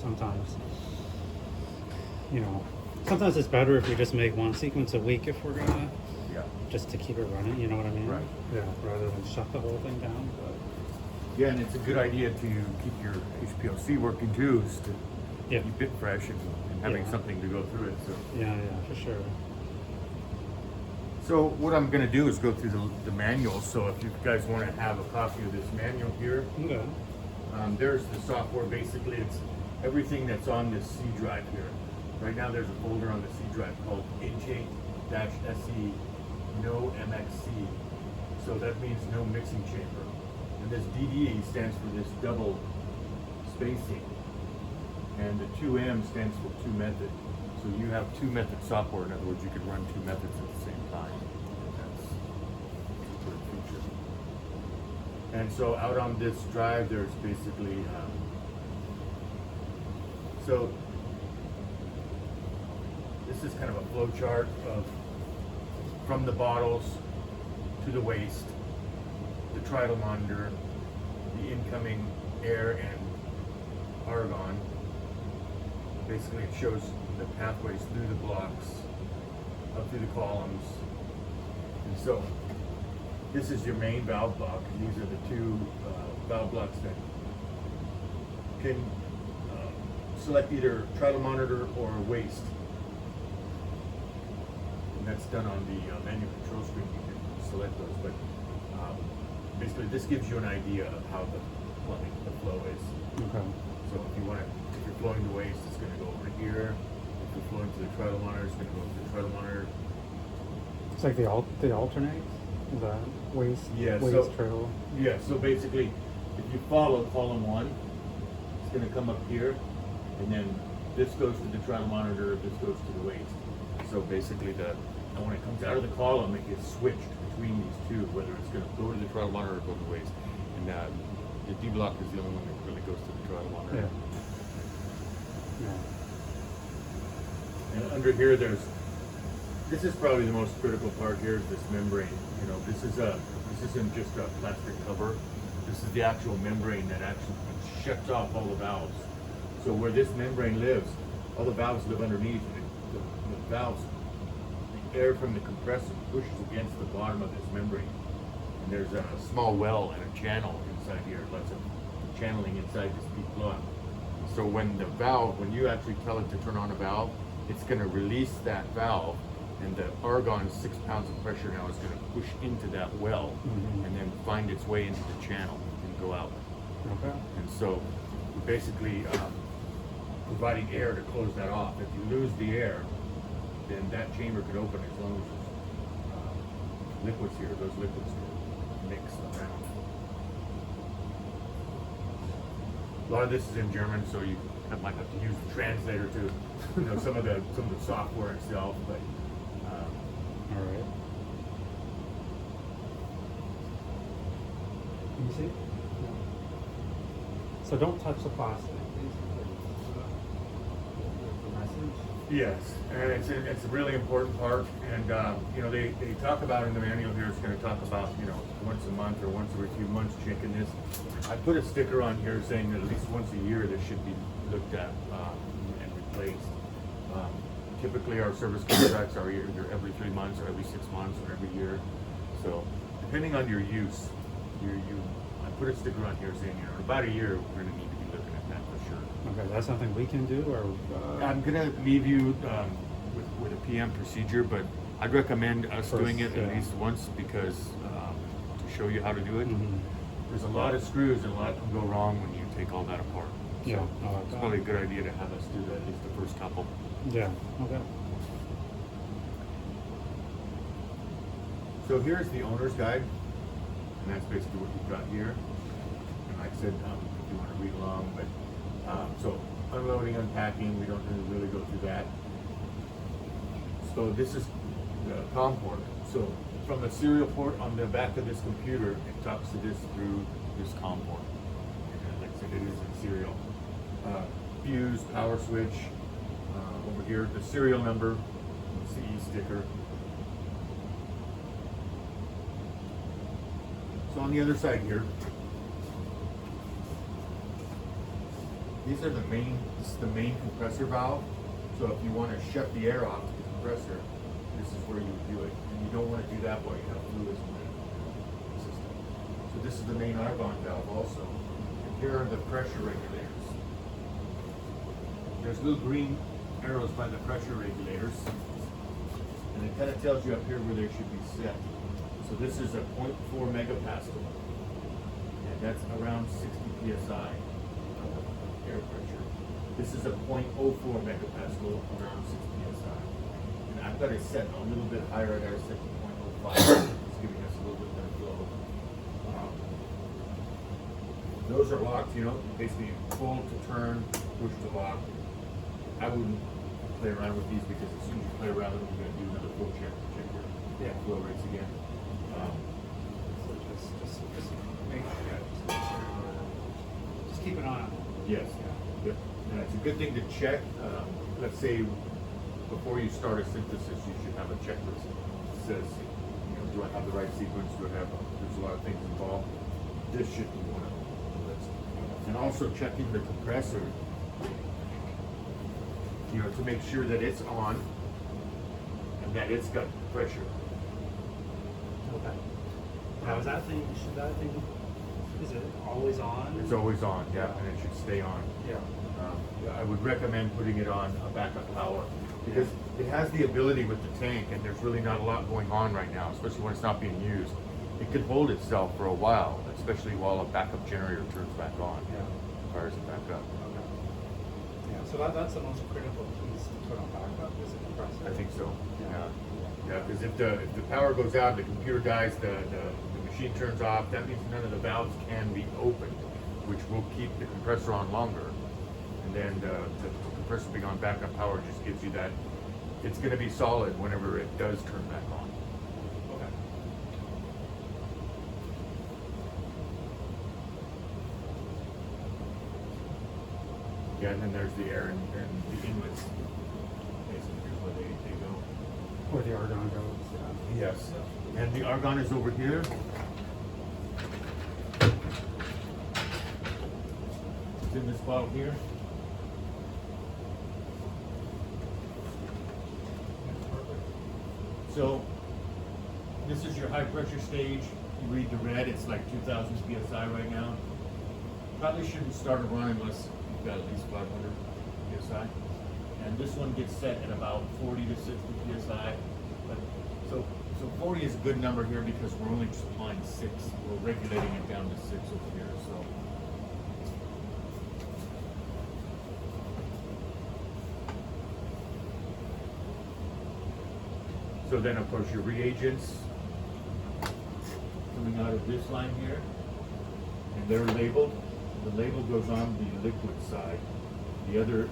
sometimes, you know, sometimes it's better if we just make one sequence a week if we're gonna, Yeah. just to keep it running, you know what I mean? Right. Yeah, rather than shut the whole thing down. But Yeah, and it's a good idea to keep your HPLC working too, is to yeah, keep it fresh and having Yeah. something to go through it. yeah, for sure. So what I'm going to do is go through the manual. So if you guys want to have a copy of this manual here, Okay. there's the software. Basically, it's everything that's on this C drive here. Right now, there's a folder on the C drive called H8-SE No MXC. So that means no mixing chamber. And this DD stands for this double spacing. And the 2M stands for two method. So you have two method software. In other words, you could run two methods at the same time. That's a good feature. And so out on this drive, there's basically, so this is kind of a flow chart of from the bottles to the waste, the tridal monitor, the incoming air and argon. Basically, it shows the pathways through the blocks, up through the columns. And so, this is your main valve block. And these are the two valve blocks that can select either tridal monitor or waste. And that's done on the manual control screen. You can select those, but basically, this gives you an idea of how the plumbing, the flow is. Okay. So if you want to, if you're flowing to waste, it's going to go over here. If you're flowing to the tridal monitor, it's going to go to the tridal monitor. It's like the alternate. Is that waste? Yeah, Waste so- trail. Yeah, so basically, if you follow column one, it's going to come up here, and then this goes to the tridal monitor, this goes to the waste. So basically, and when it comes out of the column, it gets switched between these two, whether it's going to go to the tridal monitor or go to the waste. And the D block is the only one that really goes to the tridal monitor. Yeah. Yeah. And under here, this is probably the most critical part here, is this membrane. You know, this isn't just a plastic cover. This is the actual membrane that actually shuts off all the valves. So where this membrane lives, all the valves live underneath, and the valves, the air from the compressor pushes against the bottom of this membrane. And there's a small well and a channel inside here, lots of channeling inside this deep block. So when you actually tell it to turn on a valve, it's going to release that valve, and the argon, 6 pounds of pressure now, is going to push into that well, and then find its way into the channel and go out. Okay. And so we're basically providing air to close that off. If you lose the air, then that chamber could open as long as there's liquids here. Those liquids can mix around. A lot of this is in German, so you might have to use the translator to know some of the software itself. But All right. Can you see? So don't touch the plastic. The message. yes, and it's a really important part. And you know, they talk about in the manual here. It's going to talk about, you know, once a month or once every few months checking this. I put a sticker on here saying that at least once a year this should be looked at and replaced. Typically, our service contracts are either every 3 months or every 6 months or every year. So, depending on your use, I put a sticker on here saying, you know, in about a year we're going to need to be looking at that for sure. Okay, that's something we can do, or I'm going to leave you with a PM procedure, but I'd recommend us First, doing it at yeah. least once, because to show you how to do it. Mhm. There's a lot of screws and a lot can go wrong when you take all that apart. Yeah, So I like it's that. probably a good idea to have us do that, at least the first couple. Yeah. Okay. So here's the owner's guide, and that's basically what you've got here. And like I said, if you want to read along, but so unloading, unpacking, we don't really go through that. So this is the COM port. So from the serial port on the back of this computer, it talks to this through this COM port. And like I said, it is in serial. Fuse, power switch, over here, the serial number, CE sticker. So on the other side here, These are this is the main compressor valve. So if you want to shut the air off to the compressor, this is where you would do it. And you don't want to do that while you have fluids in the system. So this is the main argon valve also. And here are the pressure regulators. There's little green arrows by the pressure regulators. And it kind of tells you up here where they should be set. So this is a 0.4 megapascal. And that's around 60 psi air pressure. This is a 0.04 megapascal, around 6 psi. And I've got it set a little bit higher. I got it set to 0.05. It's giving us a little bit better flow. Those are locked, you know, basically pull to turn, push to lock. I wouldn't play around with these because as soon as you play around with them, you're going to do another full check your flow rates again. So just make just keep an eye on it. Yes. Yep. And it's a good thing to check. Let's say before you start a synthesis, you should have a checklist that says, you know, do I have the right sequence? Do I have? There's a lot of things involved. This should be one of them. And also checking the compressor, you know, to make sure that it's on and that it's got pressure. Okay. Now, should that thing, is it always on? It's always on, yeah, and it should stay on. Yeah. I would recommend putting it on a backup power because it has the ability with the tank, and there's really not a lot going on right now, especially when it's not being used. It could hold itself for a while, especially while a backup generator turns back on. Yeah. Fires it back up. Okay. Yeah, so that's the most critical piece to put on backup is the compressor. I think so. Yeah. Yeah, because if the power goes out, the computer dies, the machine turns off, that means none of the valves can be opened, which will keep the compressor on longer. And then the compressor being on backup power just gives you that, it's going to be solid whenever it does turn back on. Okay. Yeah, and then there's the air and the inlets, basically where they go. Where the argon goes. Yes. And the argon is over here. It's in this bottle here. So this is your high pressure stage. You read the red, it's like 2000 psi right now. Probably shouldn't start a run unless you've got at least 500 psi. And this one gets set at about 40 to 60 psi. But so 40 is a good number here because we're only supplying 6. We're regulating it down to 6 over here. So then, of course, your reagents coming out of this line here, and they're labeled. The label goes on the liquid side. The other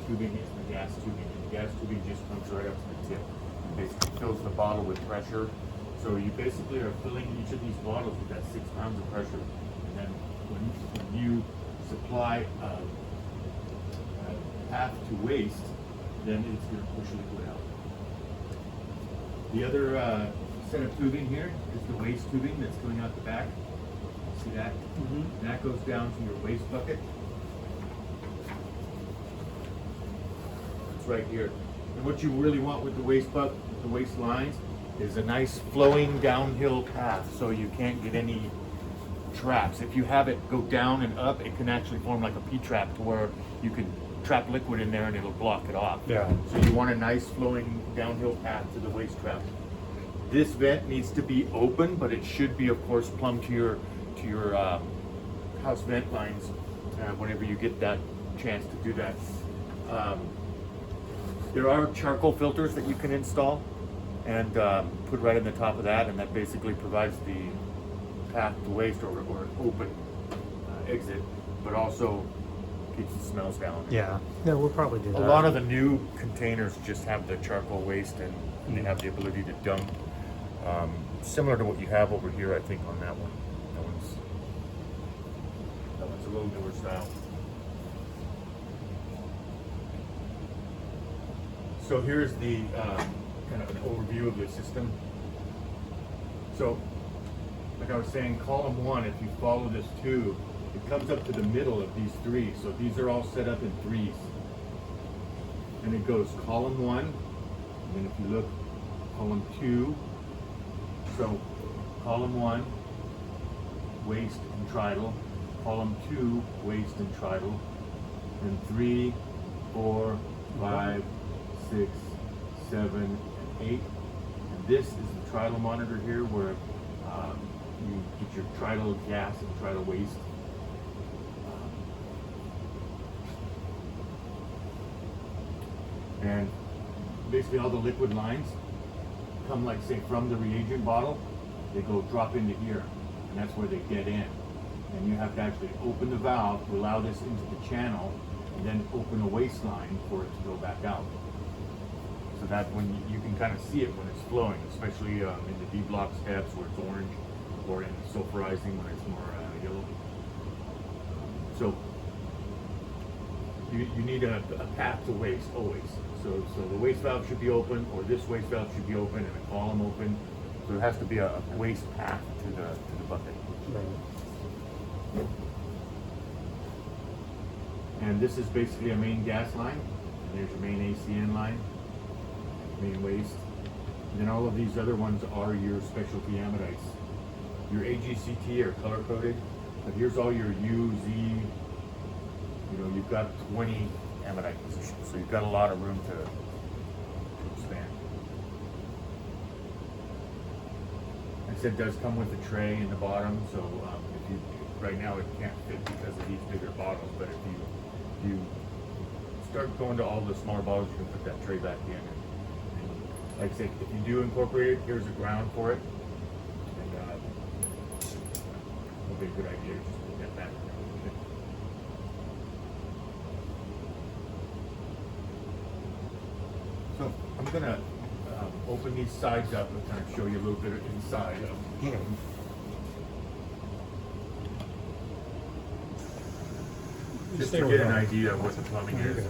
tubing is the gas tubing. And the gas tubing just comes right up to the tip and basically fills the bottle with pressure. So you basically are filling each of these bottles with that 6 pounds of pressure. And then when you supply a path to waste, then it's going to push liquid out. The other set of tubing here is the waste tubing that's coming out the back. See that? Mm-hmm. That goes down to your waste bucket. It's right here. And what you really want with the waste bucket, the waste lines, is a nice flowing downhill path so you can't get any traps. If you have it go down and up, it can actually form like a P-trap to where you can trap liquid in there and it'll block it off. Yeah. So you want a nice flowing downhill path to the waste trap. This vent needs to be open, but it should be, of course, plumbed to your house vent lines whenever you get that chance to do that. There are charcoal filters that you can install and put right in the top of that, and that basically provides the path to waste or open exit, but also keeps the smells down. Yeah, we'll probably do that. A lot of the new containers just have the charcoal waste and they have the ability to dump. Similar to what you have over here, I think, on that one. That one's a little newer style. So here's the kind of an overview of the system. So, like I was saying, column 1, if you follow this tube, it comes up to the middle of these three. So these are all set up in threes. And it goes column 1, and then if you look, column 2. So column 1, waist and tridle. Column 2, waist and tridle. And 3, 4, 5, 6, 7, and 8. And this is the tridle monitor here where you get your tridle gas and tridle waist. And basically all the liquid lines come, like, say, from the reagent bottle, they go drop into here, and that's where they get in. And you have to actually open the valve to allow this into the channel, and then open a waistline for it to go back out. So that when you can kind of see it when it's flowing, especially in the D block steps where it's orange, or in sulfurizing when it's more yellow. So you need a path to waste always. So the waste valve should be open, or this waste valve should be open, and a column open. So there has to be a waste path to the bucket. Right. And this is basically a main gas line. And there's your main ACN line, main waste. And then all of these other ones are your specialty amidites. Your AGCT are color coded, but here's all your U, Z. You know, you've got 20 amidite positions, so you've got a lot of room to expand. Like I said, it does come with a tray in the bottom, so if you right now it can't fit because of these bigger bottles, but if you start going to all the smaller bottles, you can put that tray back in. And like I said, if you do incorporate it, here's a ground for it. And it'll be a good idea to just put that back in. So I'm gonna open these sides up and kind of show you a little bit of inside. Just to get an idea of what the plumbing is. Okay.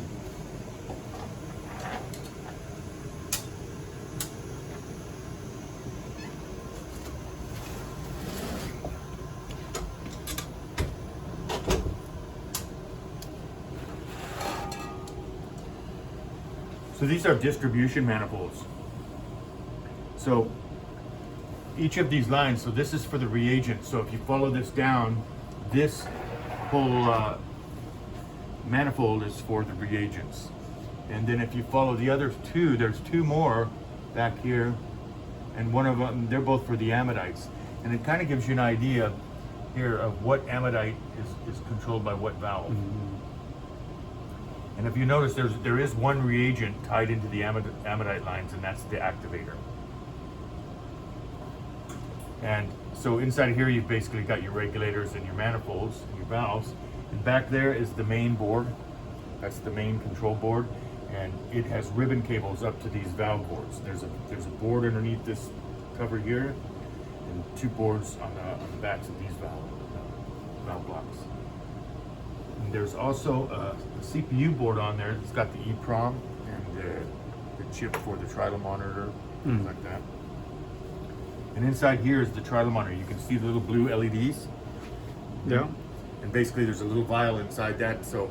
So these are distribution manifolds. So each of these lines, so this is for the reagent. So if you follow this down, this whole manifold is for the reagents. And then if you follow the other two, there's two more back here, and one of them, they're both for the amidites. And it kind of gives you an idea here of what amidite is controlled by what valve. Mm-hmm. And if you notice, there is one reagent tied into the amidite lines, and that's the activator. And so inside here, you've basically got your regulators and your manifolds, and your valves. And back there is the main board. That's the main control board, and it has ribbon cables up to these valve boards. There's a board underneath this cover here, and two boards on the backs of these valve blocks. And there's also a CPU board on there. It's got the EEPROM and the chip for the tridle monitor, things like that. And inside here is the tridle monitor. You can see the little blue LEDs. Yeah. And basically there's a little vial inside that. So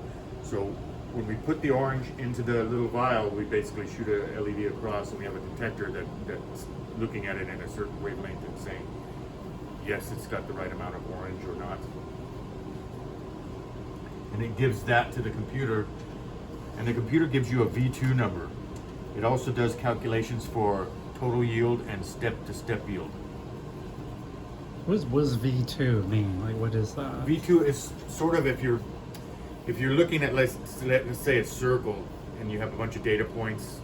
when we put the orange into the little vial, we basically shoot a LED across, and we have a detector that's looking at it in a certain wavelength and saying, yes, it's got the right amount of orange or not. And it gives that to the computer, and the computer gives you a V2 number. It also does calculations for total yield and step-to-step yield. What does V2 mean? Like, what is that? V2 is sort of if you're looking at, let's say a circle, and you have a bunch of data points,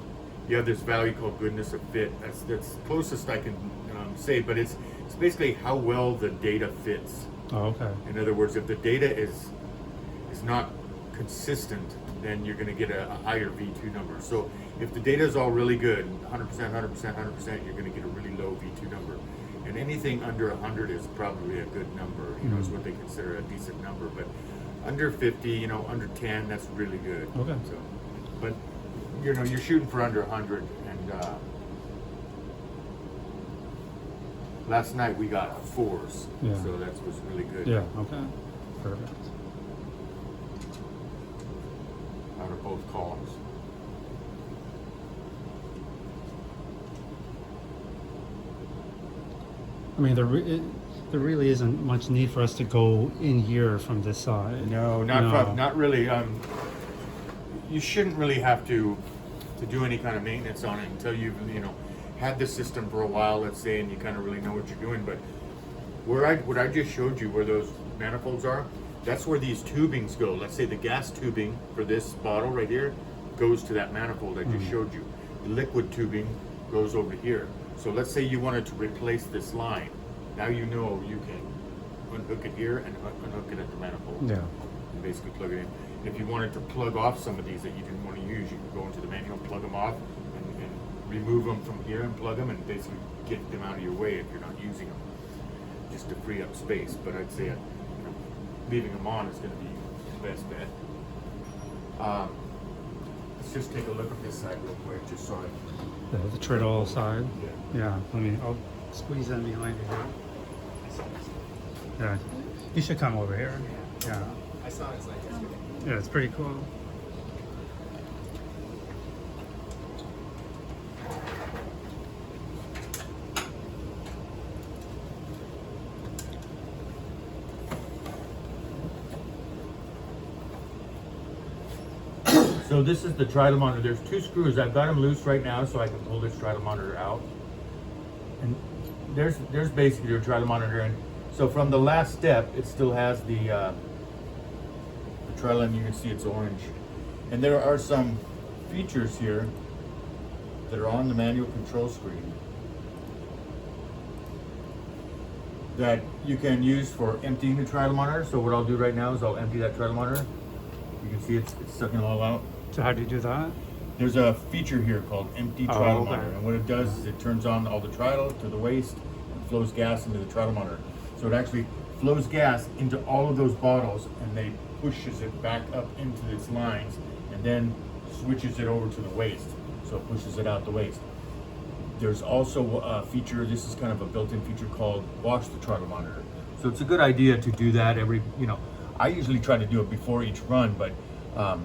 you have this value called goodness of fit. That's closest I can say, but it's basically how well the data fits. Oh, okay. In other words, if the data is not consistent, then you're going to get a higher V2 number. So if the data is all really good, 100%, 100%, 100%, you're going to get a really low V2 number. And anything under 100 is probably a good number, is what they consider a decent number. But under 50, under 10, that's really good. Okay. So, but you're shooting for under 100. And last night we got 4s, Yeah. so that was really good. Yeah. Okay. Perfect. out of both columns. I mean, there really isn't much need for us to go in here from this side. No, not really. You shouldn't really have to do any kind of maintenance on it until you've had the system for a while, let's say, and you kind of really know what you're doing. But what I just showed you, where those manifolds are, that's where these tubings go. Let's say the gas tubing for this bottle right here goes to that manifold I just showed you. The liquid tubing goes over here. So let's say you wanted to replace this line. Now you know you can unhook it here and unhook it at the manifold. Yeah. And basically plug it in. If you wanted to plug off some of these that you didn't want to use, you could go into the manual, plug them off, and remove them from here and plug them, and basically get them out of your way if you're not using them, just to free up space. But I'd say leaving them on is going to be the best bet. Let's just take a look at this side real quick, just so I... The treadle side. Yeah. Yeah. I'll squeeze in behind you here. Yeah. You should come over here. Yeah. I saw his like yesterday. Yeah, it's pretty cool. So this is the tridal monitor. There's two screws. I've got them loose right now so I can pull this tridal monitor out. And there's basically your tridal monitor. And so from the last step, it still has the tridal, and you can see it's orange. And there are some features here that are on the manual control screen that you can use for emptying the tridal monitor. So what I'll do right now is I'll empty that tridal monitor. You can see it's sucking it all out. So how do you do that? There's a feature here called empty tridal okay. monitor, and what it does is it turns on all the tridal to the waste and flows gas into the tridal monitor. So it actually flows gas into all of those bottles, and they pushes it back up into its lines, and then switches it over to the waste. So it pushes it out the waste. There's also a feature, this is kind of a built-in feature called wash the tridal monitor. So it's a good idea to do that every, I usually try to do it before each run, but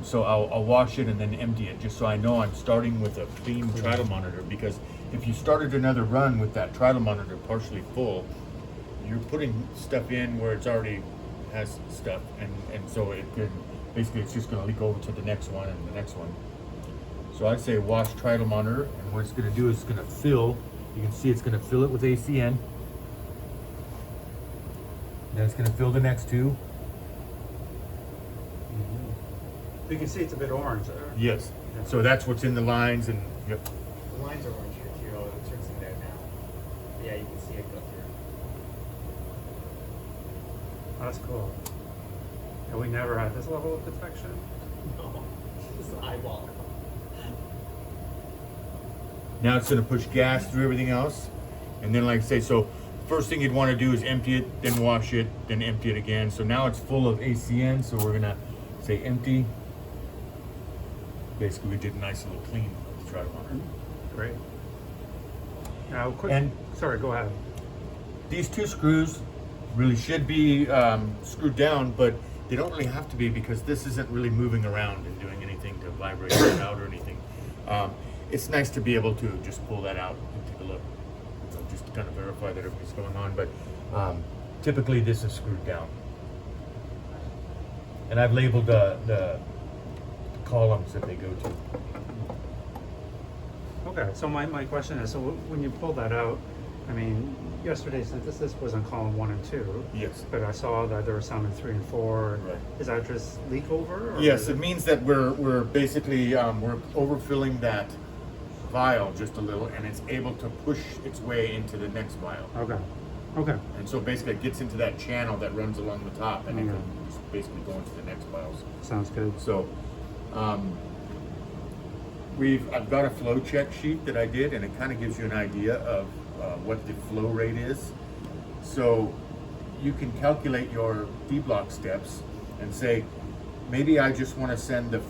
so I'll wash it and then empty it, just so I know I'm starting with a clean tridal monitor. Because if you started another run with that tridal monitor partially full, you're putting stuff in where it's already has stuff, and so it could basically, it's just going to leak over to the next one and the next one. So I'd say wash tridal monitor, and what it's going to do is it's going to fill. You can see it's going to fill it with ACN. Then it's going to fill the next two. You can see it's a bit orange there. Yes. So that's what's in the lines, and yep. The lines are orange here too. It turns into that now. But yeah, you can see it go through. That's cool. And we never had this level of protection. No, it's an eyeball. Now it's going to push gas through everything else, and then, like I say, so first thing you'd want to do is empty it, then wash it, then empty it again. So now it's full of ACN. So we're going to say empty. Basically, we did a nice little clean of the tridal monitor. Great. Now, quick. And- sorry, go ahead. These two screws really should be screwed down, but they don't really have to be, because this isn't really moving around and doing anything to vibrate it out or anything. It's nice to be able to just pull that out and take a look, just to kind of verify that everything's going on. But typically this is screwed down. And I've labeled the columns that they go to. Okay, so my question is, so when you pull that out, I mean, yesterday's synthesis was on column 1 and 2. Yes. But I saw that there were some in 3 and 4. Right. Is that just leak over? Or Yes, is it means that we're basically we're overfilling that vial just a little, and it's able to push its way into the next vial. Okay. Okay. And so basically it gets into that channel that runs along the top, and it Okay. can just basically go into the next vials. Sounds good. So I've got a flow check sheet that I did, and it kind of gives you an idea of what the flow rate is. So you can calculate your D-block steps and say, maybe I just want to send the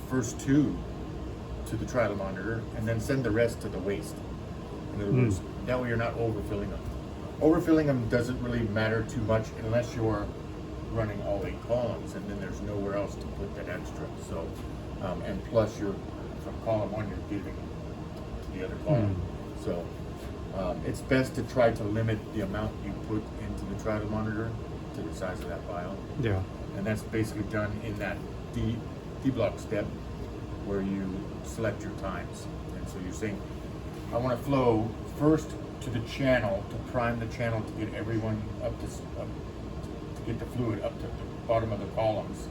first two to the tridal monitor and then send the rest to the waste. In other words, that way you're not overfilling them. Overfilling them doesn't really matter too much unless you're running all 8 columns, and then there's nowhere else to put that extra. So, and plus you're from column 1 you're giving to the other column. So it's best to try to limit the amount you put into the throttle monitor to the size of that file. Yeah. And that's basically done in that D block step where you select your times. And so you're saying, I want to flow first to the channel to prime the channel to get everyone to get the fluid up to the bottom of the columns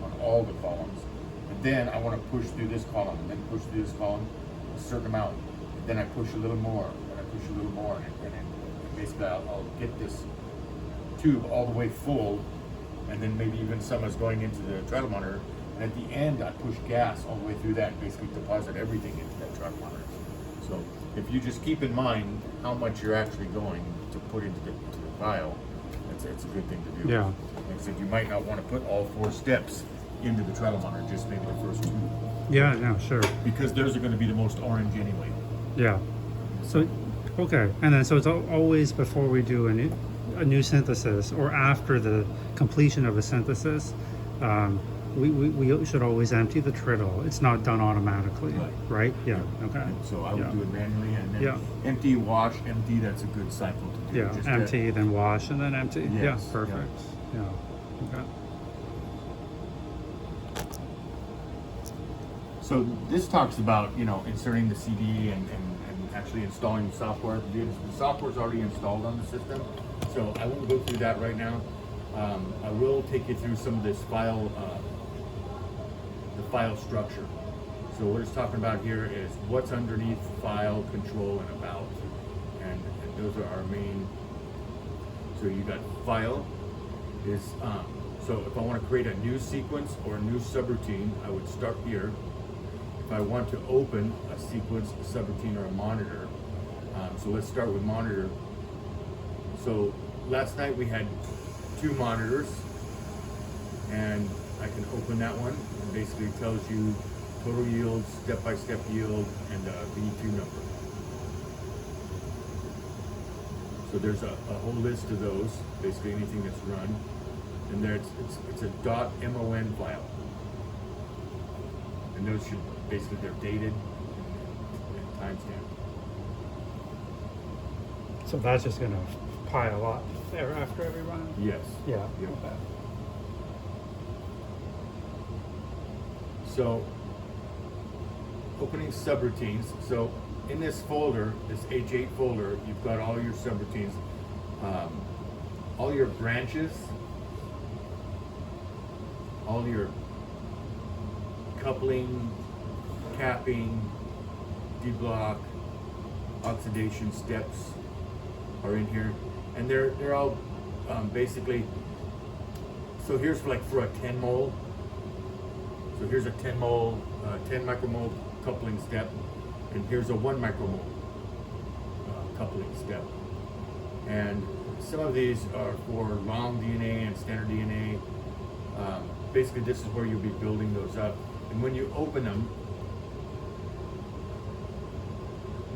on all the columns. And then I want to push through this column, and then push through this column a certain amount. And then I push a little more, and I push a little more, and basically I'll get this tube all the way full, and then maybe even some is going into the throttle monitor. And at the end, I push gas all the way through that and basically deposit everything into that throttle monitor. So if you just keep in mind how much you're actually going to put into the vial, it's a good thing to do. Yeah. Like I said, you might not want to put all 4 steps into the throttle monitor, just maybe the first 2. Yeah, no, sure. Because those are going to be the most orange anyway. Yeah. So, okay. And then, so it's always before we do a new synthesis or after the completion of a synthesis, we should always empty the triddle. It's not done automatically, right? Yeah. Okay. So I would do it manually, and then Yeah. empty, wash, empty. That's a good cycle to do. Yeah. Just Empty, then wash, and then empty. Yes, Yeah. Perfect. Yeah. Okay. So this talks about, inserting the CD and actually installing the software. The software's already installed on the system, so I won't go through that right now. I will take you through some of this file, the file structure. So what it's talking about here is what's underneath file, control, and about. And those are our main. So you got file is, so if I want to create a new sequence or a new subroutine, I would start here. If I want to open a sequence, a subroutine, or a monitor, so let's start with monitor. So last night we had 2 monitors, and I can open that one, and basically it tells you total yield, step-by-step yield, and V2 number. So there's a whole list of those, basically anything that's run, and there it's a .mon file, and those should basically, they're dated and timestamped. So that's just gonna pile up there after every run? Yes. Yeah. Yep. Okay. So, opening subroutines. So, in this folder, this H8 folder, you've got all your subroutines, all your branches, all your coupling, capping, D-block, oxidation steps are in here, and they're all basically. So here's for a 10 mole. So here's a 10 mole, 10 micromole coupling step, and here's a 1 micromole coupling step. And some of these are for long DNA and standard DNA. Basically, this is where you'll be building those up. And when you open them,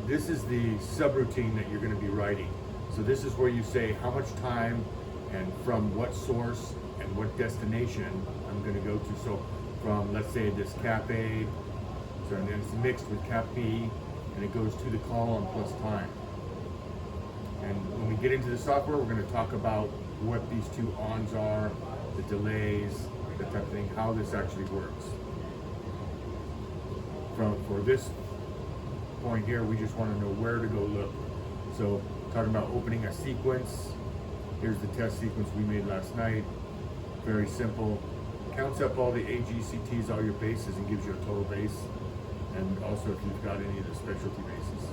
this is the subroutine that you're going to be writing. So this is where you say how much time and from what source and what destination I'm going to go to. So from, let's say, this cap A, so and then it's mixed with cap B, and it goes to the column plus time. And when we get into the software, we're going to talk about what these 2 ons are, the delays, that type of thing, how this actually works. For this point here, we just want to know where to go look. So talking about opening a sequence, here's the test sequence we made last night. Very simple. Counts up all the AGCTs, all your bases, and gives you a total base. And also if you've got any of the specialty bases.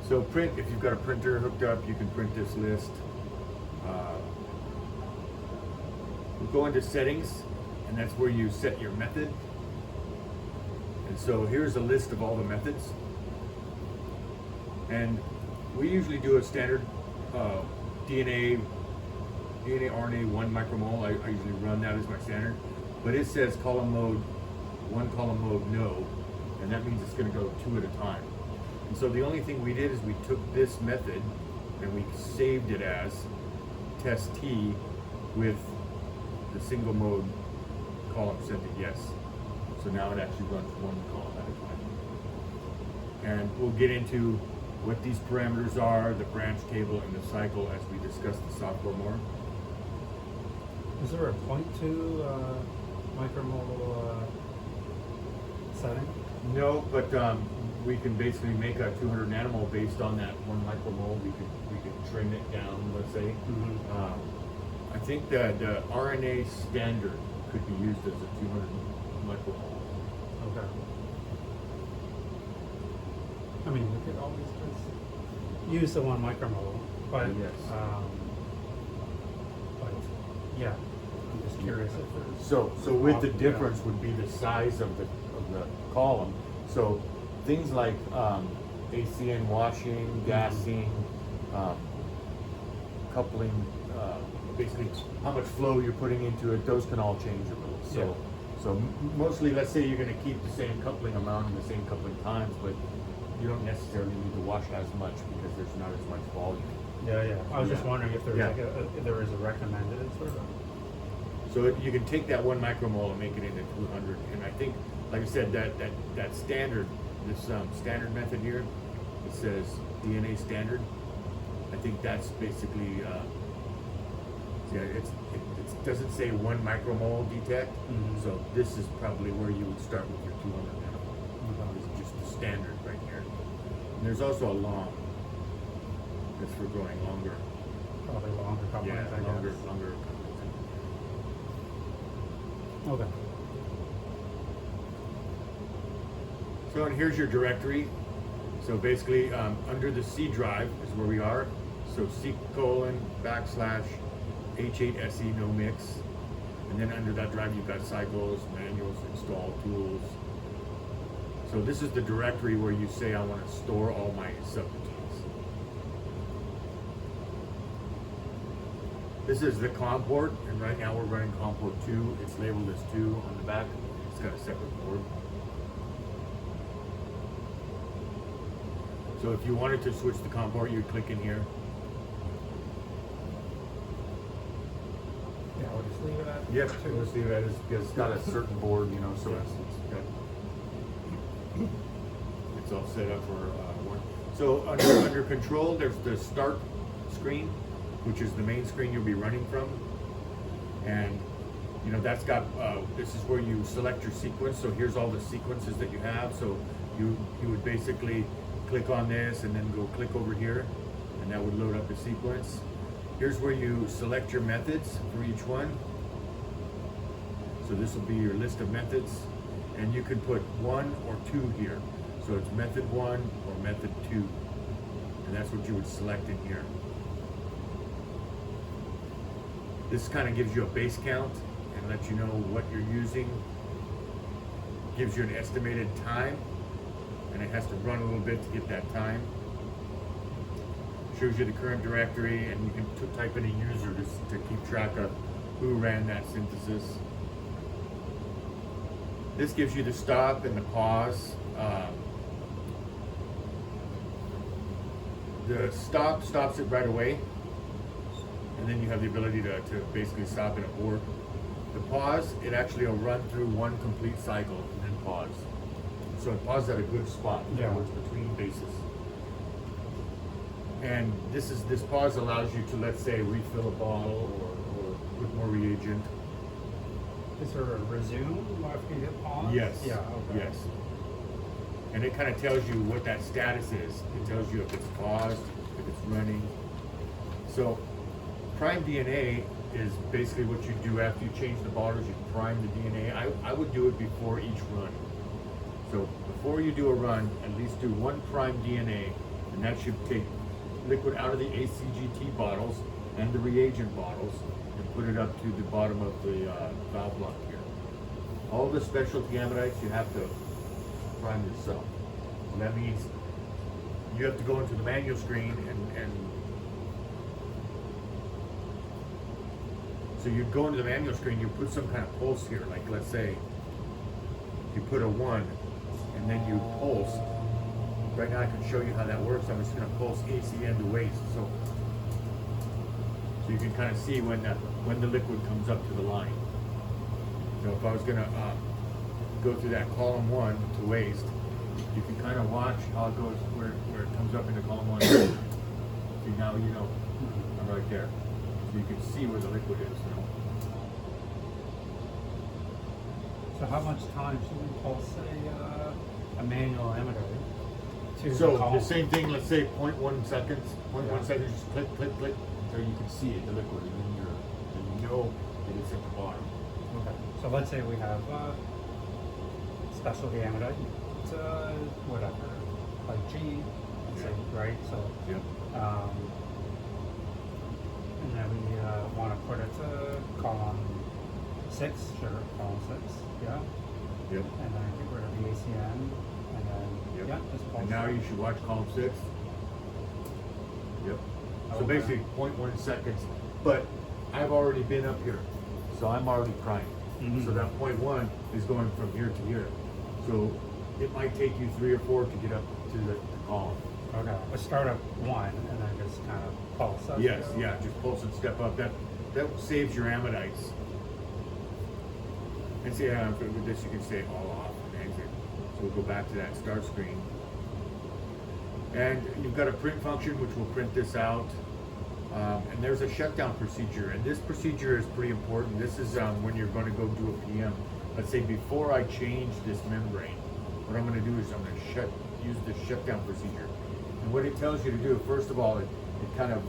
So print, if you've got a printer hooked up, you can print this list. We'll go into settings, and that's where you set your method. And so here's a list of all the methods. And we usually do a standard DNA, RNA 1 micromole. I usually run that as my standard. But it says column mode, 1 column mode, no. And that means it's going to go 2 at a time. And so the only thing we did is we took this method and we saved it as test T with the single mode column set to yes. So now it actually runs one column at a time. And we'll get into what these parameters are, the branch table, and the cycle as we discuss the software more. Is there a 0.2 micromole setting? No, but we can basically make a 200 nanomole based on that 1 micromole. We could trim it down, let's say. I think that the RNA standard could be used as a 200 micromole. Okay. I mean, we could always just use the 1 micromole, but Yes. but yeah, I'm just curious if there's So with the Yeah. difference would be the size of the column. So things like ACN washing, gassing, coupling, basically how much flow you're putting into it, those can all change a little. So Yeah. so mostly, let's say you're going to keep the same coupling amount and the same coupling times, but you don't necessarily need to wash as much because there's not as much volume. Yeah. I was just Yeah. wondering if there was Yeah. like if there was a recommended sort of. So you can take that 1 micromole and make it into 200, and I think, like I said, that standard, this standard method here, it says DNA standard. I think that's basically, it doesn't say 1 micromole detect, Mhm. so this is probably where you would start with your 200 nanomole. It's just the standard right here. And there's also a long, that's for going longer. Probably longer couplings, I guess. longer. Okay. So and here's your directory. So basically, under the C drive is where we are. So C:\\H8SE no mix, and then under that drive you've got cycles, manuals, install tools. So this is the directory where you say I want to store all my subroutines. This is the COM port, and right now we're running COM port 2. It's labeled as 2 on the back. It's got a separate board. So if you wanted to switch the COM port, you'd click in here. Yeah, we'll just leave it at Yep, two. we'll see that because it's got a certain board, you know, so it's all set up for one. So under control, there's the start screen, which is the main screen you'll be running from, and you know that's got this is where you select your sequence. So here's all the sequences that you have. So you would basically click on this and then go click over here, and that would load up the sequence. Here's where you select your methods for each one. So this will be your list of methods, and you can put 1 or 2 here. So it's method 1 or method 2, and that's what you would select in here. This kind of gives you a base count and lets you know what you're using. Gives you an estimated time, and it has to run a little bit to get that time. Shows you the current directory, and you can type in a user to keep track of who ran that synthesis. This gives you the stop and the pause. The stop stops it right away, and then you have the ability to basically stop and abort. The pause, it actually will run through one complete cycle and then pause. So it pauses at a good spot, in other words, between bases. And this pause allows you to, let's say, refill a bottle or put more reagent. Is there a resume after you hit pause? Yes. Yeah, okay. Yes. And it kind of tells you what that status is. It tells you if it's paused, if it's running. So prime DNA is basically what you do after you change the bottles. You prime the DNA. I would do it before each run. So before you do a run, at least do 1 prime DNA, and that should take liquid out of the ACGT bottles and the reagent bottles and put it up to the bottom of the valve block here. All the specialty amidite you have to prime yourself. So that means you have to go into the manual screen and so you go into the manual screen, you put some kind of pulse here, like let's say you put a 1 and then you pulse right now I can show you how that works. I'm just going to pulse ACN to waste. So you can kind of see when the liquid comes up to the line. So if I was going to go through that column 1 to waste, you can kind of watch how it goes where it comes up into column 1. See, now you know I'm right there. So you can see where the liquid is now. So how much time should we pulse a manual emitter to the So column? the same thing, let's say 0.1 seconds. 0.1 seconds, just click, click, click, until you can see it, the liquid, and then you know that it's at the bottom. Okay. So let's say we have specialty emitter, whatever, like G, let's say, right? So, Yep. and then we want to put it to column 6, sure, column 6, yeah. Yep. And then get rid of the ACN, and then, Yep. yeah, just pulse And now it. you should watch column 6. Yep. So Okay. basically 0.1 seconds, but I've already been up here, so I'm already primed. Mhm. So that 0.1 is going from here to here. So it might take you 3 or 4 to get up to the column. Okay, let's start at 1, and then just kind of pulse up. Yes, yeah, just pulse and step up. That saves your amidites. And see, with this you can say all off and exit. So we'll go back to that start screen. And you've got a print function which will print this out. And there's a shutdown procedure. And this procedure is pretty important. This is when you're going to go do a PM. Let's say before I change this membrane, what I'm going to do is I'm going to use the shutdown procedure. And what it tells you to do, first of all, it kind of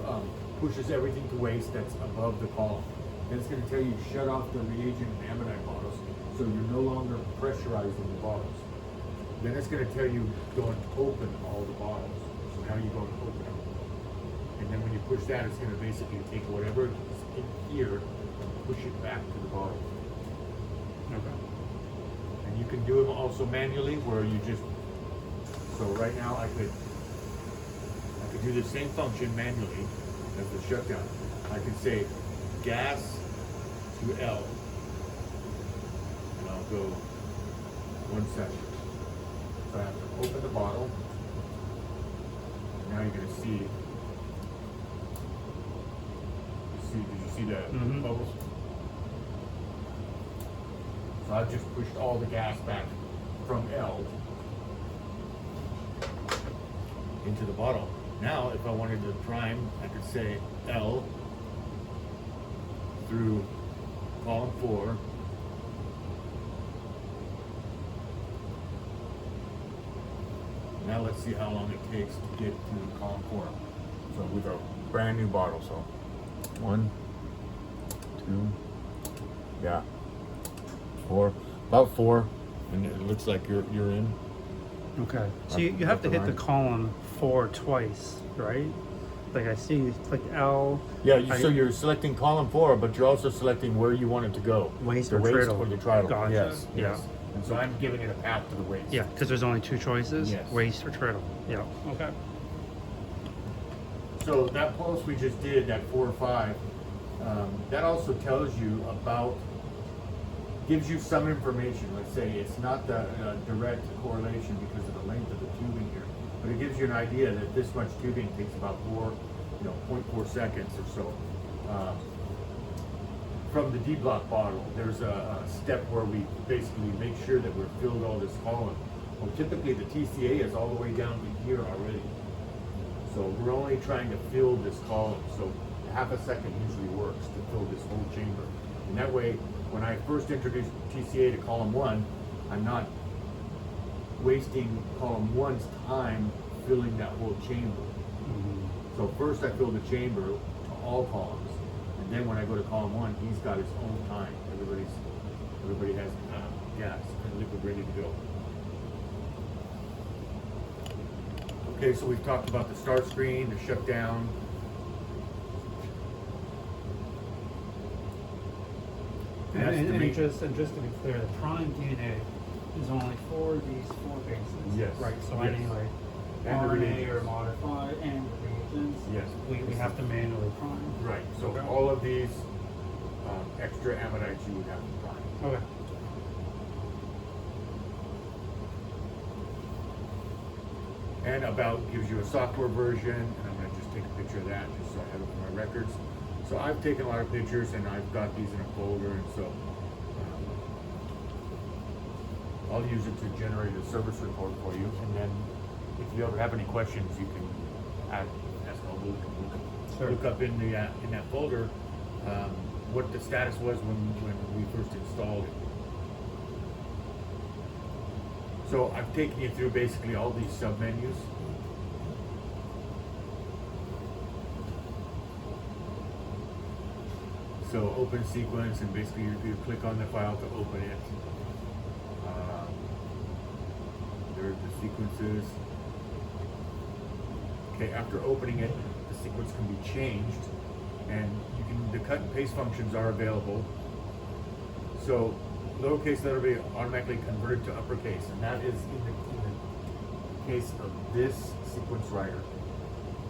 pushes everything to waste that's above the column. Then it's going to tell you to shut off the reagent and ammonite bottles, so you're no longer pressurizing the bottles. Then it's going to tell you go and open all the bottles. So now you go and open them. And then when you push that, it's going to basically take whatever is in here and push it back to the bottle. Okay. And you can do them also manually, where you just, so right now I could do the same function manually as the shutdown. I could say gas to L, and I'll go 1 second. So I have to open the bottle. Now you're going to see, did you see the Mhm. bubbles? So I've just pushed all the gas back from L into the bottle. Now, if I wanted to prime, I could say L through column 4. Now let's see how long it takes to get to column 4. So with a brand new bottle, so 1, 2, yeah, 4, about 4, and it looks like you're in. Okay. So you have to hit the column 4 twice, right? Like I see you click L. Yeah, so you're selecting column 4, but you're also selecting where you want it to go. Waste the or waste treadle. or the treadle. Gotcha. Yes, Yeah. yes. And so I'm giving it a path to the waste. Yeah, because there's only 2 choices. Yes. Waste or treadle. Yeah. Okay. So that pulse we just did, that 4 or 5, that also tells you about, gives you some information. Let's say it's not the direct correlation because of the length of the tubing here, but it gives you an idea that this much tubing takes about 0.4 seconds or so. From the D-block bottle, there's a step where we basically make sure that we're filled all this column. Well, typically the TCA is all the way down to here already. So we're only trying to fill this column. So half a second usually works to fill this whole chamber. And that way, when I first introduce TCA to column 1, I'm not wasting column 1's time filling that whole chamber. So first I fill the chamber to all columns, and then when I go to column 1, he's got his own time. Everybody has gas and liquid ready to go. Okay, so we've talked about the start screen, the shutdown. And just to be clear, the prime DNA is only for these 4 bases. Yes. Right. So Yes. anyway, And the RNA reagents. or modified and the reagents. Yes. We have to manually prime. Right, so Okay. all of these extra ammonites you would have to prime. Okay. And about gives you a software version, and I'm going to just take a picture of that just so I have it for my records. So I've taken a lot of pictures and I've got these in a folder, and so I'll use it to generate a service report for you. And then if you ever have any questions, you can ask Sure. look up in that folder what the status was when we first installed it. So I've taken you through basically all these submenus. So open sequence, and basically you click on the file to open it. There's the sequences. Okay, after opening it, the sequence can be changed, and the cut and paste functions are available. So lowercase letter B automatically converted to uppercase, and that is in the case of this sequence writer.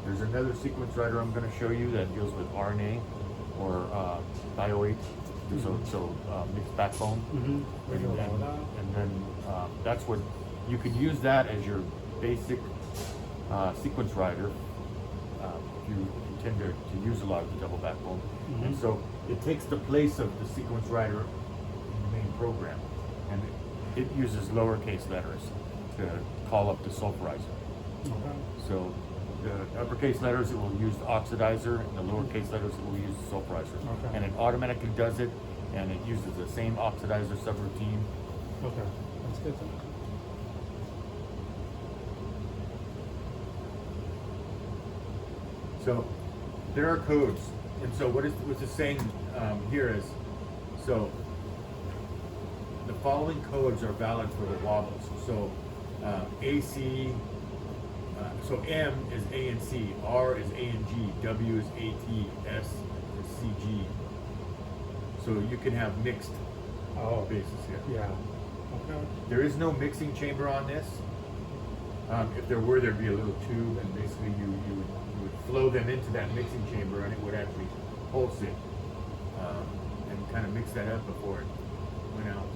There's another sequence writer I'm going to show you that deals with RNA or dioate, so mixed backbone. And then that's what you could use that as your basic sequence writer if you tend to use a lot of the double backbone. And so it takes the place of the sequence writer in the main program, and it uses lowercase letters to call up the sulfurizer. So the uppercase letters, it will use the oxidizer, and the lowercase letters, it will use the sulfurizer. And it automatically does it, and it uses the same oxidizer subroutine. Okay, that's good to know. So there are codes, and so what it's saying here is, so the following codes are valid for the wobbles. So AC, so M is A and C, R is A and G, W is AT, S is CG. So you can have mixed bases here. Yeah. Okay. There is no mixing chamber on this. If there were, there'd be a little tube, and basically you would flow them into that mixing chamber, and it would actually pulse it and kind of mix that up before it went out.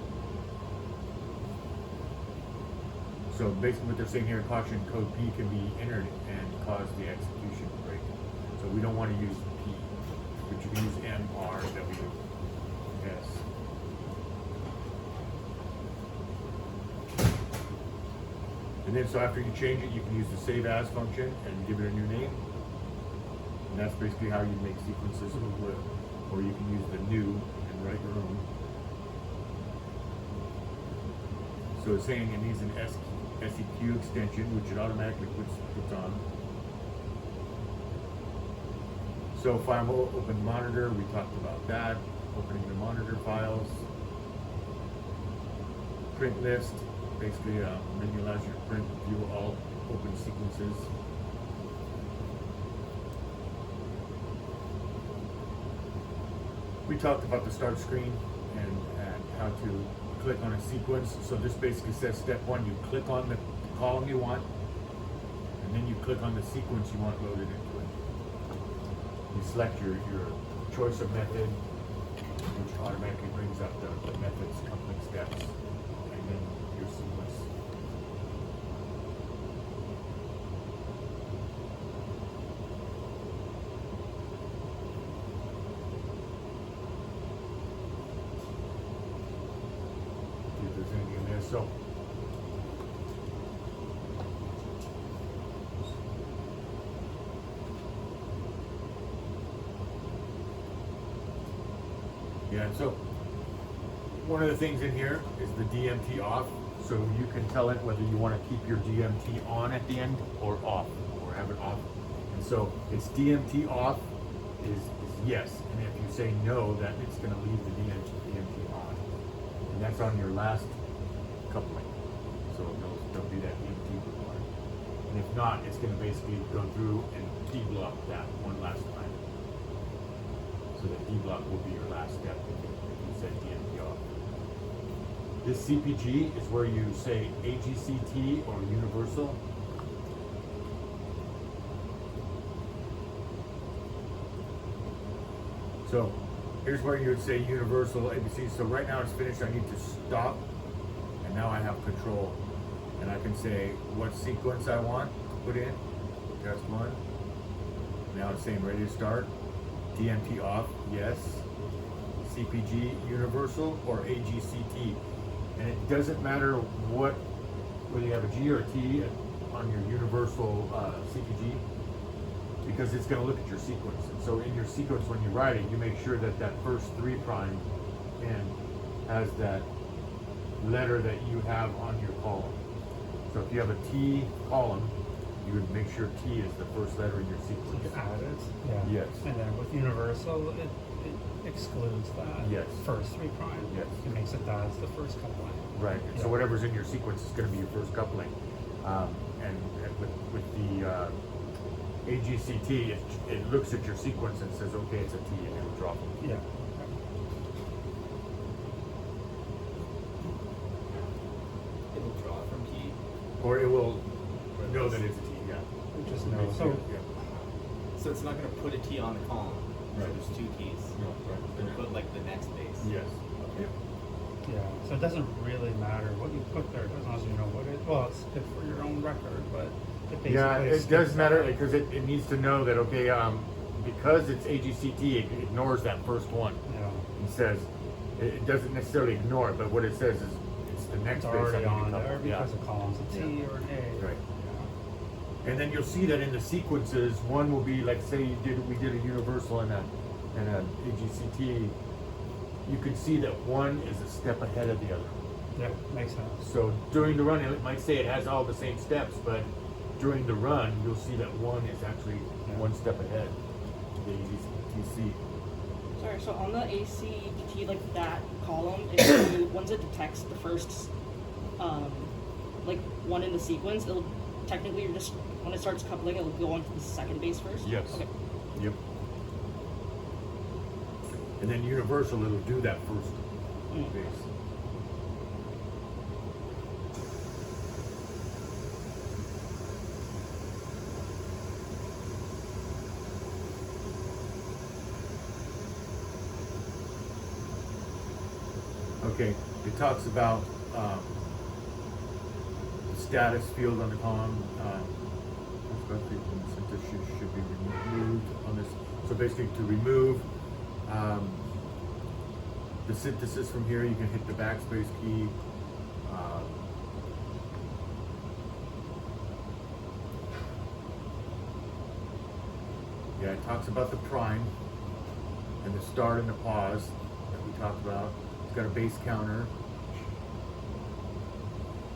So basically what they're saying here, caution code P can be entered and cause the execution to break. So we don't want to use P, but you can use M, R, W, S. And then so after you change it, you can use the save as function and give it a new name. And that's basically how you make sequences with, or you can use the new and write your own. So it's saying it needs an SEQ extension, which it automatically puts on. So file open monitor, we talked about that, opening the monitor files. Print list, basically menu allows you to print view all open sequences. We talked about the start screen and how to click on a sequence. So this basically says step one, you click on the column you want, and then you click on the sequence you want loaded into it. You select your choice of method, which automatically brings up the method's coupling steps, and then your sequence. See if there's anything in there. So yeah, so one of the things in here is the DMT off. So you can tell it whether you want to keep your DMT on at the end or off, or have it off. And so it's DMT off is yes. And if you say no, that it's going to leave the DMT on. And that's on your last coupling. So there'll be that DMT required. And if not, it's going to basically go through and deblock that one last time. So the deblock will be your last step if you set DMT off. This CPG is where you say AGCT or universal. So here's where you would say universal ABC. So right now it's finished, I need to stop, and now I have control. And I can say what sequence I want. put in. Test 1. Now it's saying ready to start. DMT off, yes. CPG universal or AGCT. And it doesn't matter whether you have a G or a T on your universal CPG, because it's going to look at your sequence. And so in your sequence, when you write it, you make sure that that first 3' N has that letter that you have on your column. So if you have a T column, you would make sure T is the first letter in your sequence. You add it. Yeah. Yes. And then with universal, it excludes that Yes. first 3'. Yes. It makes it that as the first coupling. Right. Yeah. So whatever's in your sequence is going to be your first coupling. And with the AGCT, it looks at your sequence and says, okay, it's a T, and it'll drop it. Yeah. It'll draw from T. Or it will know that it's a T, yeah. We just It know. makes So it- yeah. So it's not going to put a T on the column. Right. So there's 2 T's. No, right. It'll put like the next base. Yes. Yep. yeah. So it doesn't really matter what you put there as long as you know what it. Well, it's good for your own record, but it basically. Yeah, it does skips matter that. because it needs to know that, okay, because it's AGCT, it ignores that first one. Yeah. It says, it doesn't necessarily ignore it, but what it says is it's the next It's base already on on the there couple. because the column's a T Yeah. or an A. Right. Yeah. And then you'll see that in the sequences, one will be like, say we did a universal and a AGCT, you can see that one is a step ahead of the other. Yeah, makes sense. So during the run, it might say it has all the same steps, but during the run, you'll see that one is actually one step ahead of the AGTC. Sorry, so on the ACT, like that column, if you, once it detects the first, like one in the sequence, it'll technically just, when it starts coupling, it'll go on to the second base first? Yes. Okay. Yep. And then universal, it'll do that first base. Okay, it talks about the status field on the column. Synthesis should be removed on this. So basically, to remove the synthesis from here, you can hit the backspace key. Yeah, it talks about the prime and the start and the pause that we talked about. It's got a base counter.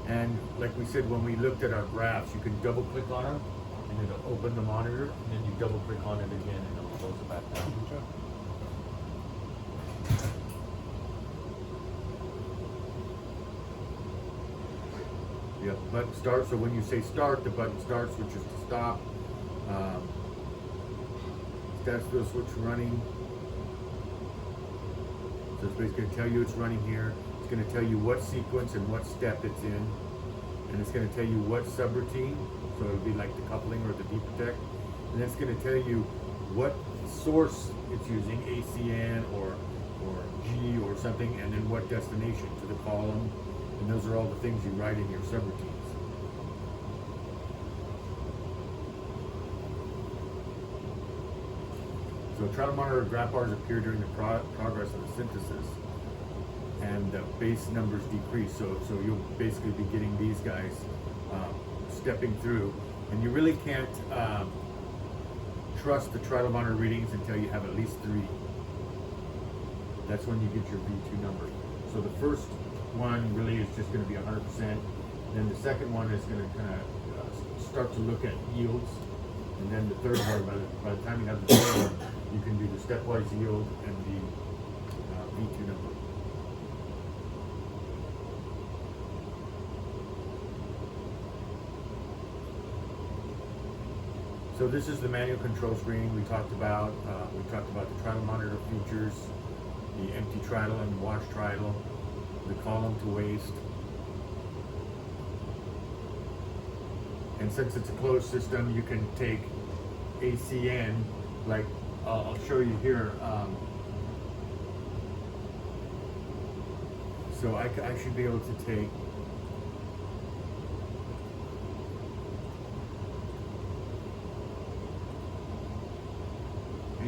And like we said, when we looked at our graphs, you can double click on them and it'll open the monitor, and then you double click on it again and it'll close it back down. Yep, button start. So when you say start, the button starts, which is to stop. Status field switch running. So it's basically going to tell you it's running here. It's going to tell you what sequence and what step it's in. And it's going to tell you what subroutine. So it'll be like the coupling or the deprotect. And then it's going to tell you what source it's using, ACN or G or something, and then what destination to the column. And those are all the things you write in your subroutines. So try to monitor graph bars appear during the progress of the synthesis, and the base numbers decrease. So you'll basically be getting these guys stepping through, and you really can't trust the trial monitor readings until you have at least 3. That's when you get your V2 number. So the first one really is just going to be 100%. Then the second one is going to kind of start to look at yields. And then the third one, by the time you have the third one, you can do the stepwise yield and the V2 number. So this is the manual control screen we talked about. We talked about the trial monitor features, the empty trial and wash trial, the column to waste. And since it's a closed system, you can take ACN, like I'll show you here. So I should be able to take